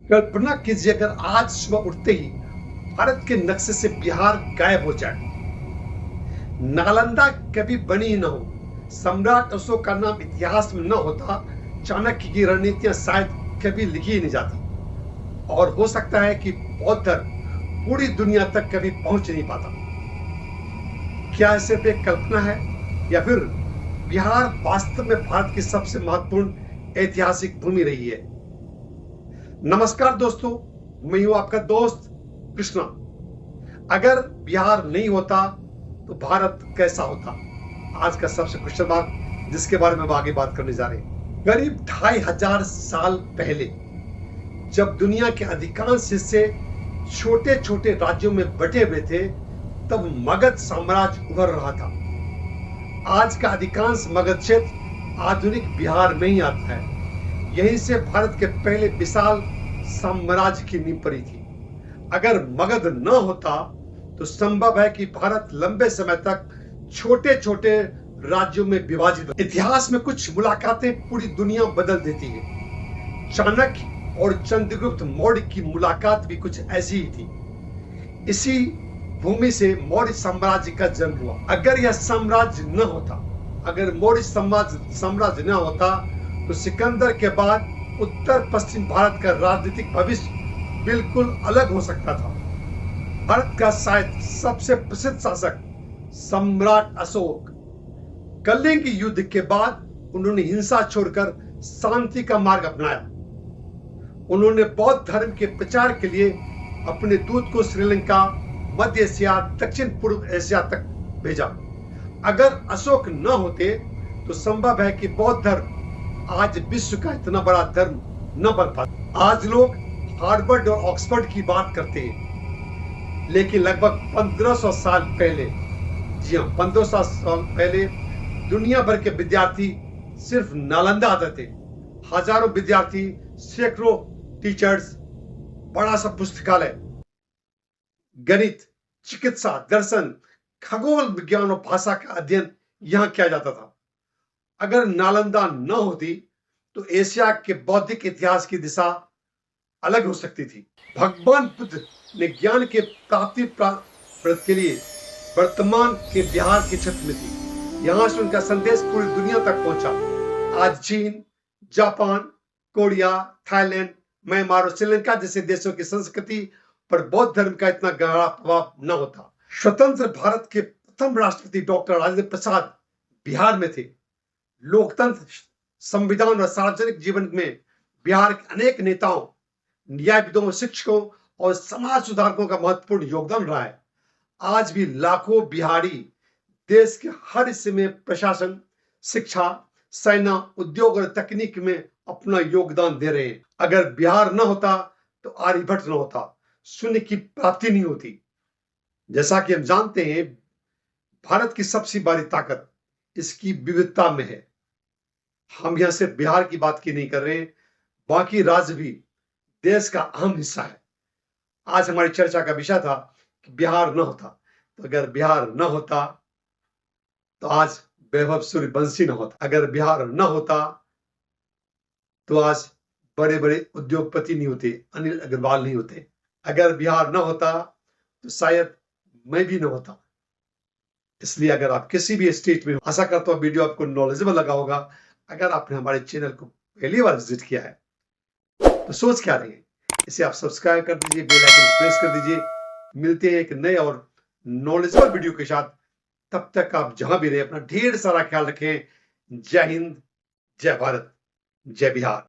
कल्पना कीजिए अगर आज सुबह उठते ही भारत के नक्शे से बिहार गायब हो जाए। नालंदा कभी बनी ही न हो, सम्राट अशोक का नाम इतिहास में न होता, चाणक्य की रणनीतियां शायद कभी लिखी ही नहीं जाती, और हो सकता है कि बौद्ध धर्म पूरी दुनिया तक कभी पहुंच नहीं पाता। क्या यह सिर्फ एक कल्पना है, या फिर बिहार वास्तव में भारत की सबसे महत्वपूर्ण ऐतिहासिक भूमि रही है? नमस्कार दोस्तों, मैं हूं आपका दोस्त कृष्णा। अगर बिहार नहीं होता तो भारत कैसा होता? आज का सबसे क्वेश्चन मार्क, जिसके बारे में हम आगे बात करने जा रहे हैं। करीब 2500 साल पहले जब दुनिया के अधिकांश हिस्से छोटे छोटे राज्यों में बटे हुए थे, तब मगध साम्राज्य उभर रहा था। आज का अधिकांश मगध क्षेत्र आधुनिक बिहार में ही आता है। यहीं से भारत के पहले विशाल साम्राज्य की नींव पड़ी थी। अगर मगध न होता तो संभव है कि भारत लंबे समय तक छोटे छोटे राज्यों में विभाजित। इतिहास में कुछ मुलाकातें पूरी दुनिया बदल देती है। चाणक्य और चंद्रगुप्त मौर्य की मुलाकात भी कुछ ऐसी ही थी। इसी भूमि से मौर्य साम्राज्य का जन्म हुआ। अगर यह साम्राज्य न होता, अगर मौर्य साम्राज्य न होता, तो सिकंदर के बाद उत्तर पश्चिम भारत का राजनीतिक भविष्य बिल्कुल अलग हो सकता था। भारत का शायद सबसे प्रसिद्ध शासक सम्राट अशोक, कलिंग युद्ध के बाद उन्होंने हिंसा छोड़कर शांति का मार्ग अपनाया। उन्होंने बौद्ध धर्म के प्रचार के लिए अपने दूत को श्रीलंका, मध्य एशिया, दक्षिण पूर्व एशिया तक भेजा। अगर अशोक न होते तो संभव है कि बौद्ध धर्म आज विश्व का इतना बड़ा धर्म न बन पाता। आज लोग हार्वर्ड और ऑक्सफोर्ड की बात करते हैं, लेकिन लगभग 1500 साल पहले, जी हाँ 1500 साल पहले, दुनिया भर के विद्यार्थी सिर्फ नालंदा आते थे। हजारों विद्यार्थी, सैकड़ों टीचर्स, बड़ा सा पुस्तकालय, गणित, चिकित्सा, दर्शन, खगोल विज्ञान और भाषा का अध्ययन यहां किया जाता था। अगर नालंदा न होती तो एशिया के बौद्धिक इतिहास की दिशा अलग हो सकती थी। भगवान बुद्ध ने ज्ञान के प्राप्ति के लिए वर्तमान के बिहार के क्षेत्र में थी। यहां से उनका संदेश पूरी दुनिया तक पहुंचा। आज चीन, जापान, कोरिया, थाईलैंड, म्यांमार और श्रीलंका जैसे देशों की संस्कृति पर बौद्ध धर्म का इतना गहरा प्रभाव न होता। स्वतंत्र भारत के प्रथम राष्ट्रपति डॉक्टर राजेंद्र प्रसाद बिहार में थे। लोकतंत्र, संविधान और सार्वजनिक जीवन में बिहार के अनेक नेताओं, न्यायविदों, शिक्षकों और समाज सुधारकों का महत्वपूर्ण योगदान रहा है। आज भी लाखों बिहारी देश के हर हिस्से में प्रशासन, शिक्षा, सेना, उद्योग और तकनीक में अपना योगदान दे रहे हैं। अगर बिहार न होता तो आर्यभट्ट न होता, शून्य की प्राप्ति नहीं होती। जैसा कि हम जानते हैं, भारत की सबसे बड़ी ताकत इसकी विविधता में है। हम यहां सिर्फ बिहार की बात की नहीं कर रहे हैं, बाकी राज्य भी देश का अहम हिस्सा है। आज हमारी चर्चा का विषय था कि बिहार न होता, तो अगर बिहार न होता तो आज वैभव सूर्यवंशी न होता। अगर बिहार न होता तो आज बड़े बड़े उद्योगपति नहीं होते, अनिल अग्रवाल नहीं होते। अगर बिहार न होता तो शायद मैं भी न होता। इसलिए अगर आप किसी भी स्टेट में, आशा करता हूं वीडियो आपको नॉलेजेबल लगा होगा। अगर आपने हमारे चैनल को पहली बार विजिट किया है तो सोच क्या रहे हैं, इसे आप सब्सक्राइब कर दीजिए, बेल आइकन प्रेस कर दीजिए। मिलते हैं एक नए और नॉलेजेबल वीडियो के साथ। तब तक आप जहां भी रहे अपना ढेर सारा ख्याल रखें। जय हिंद, जय भारत, जय बिहार।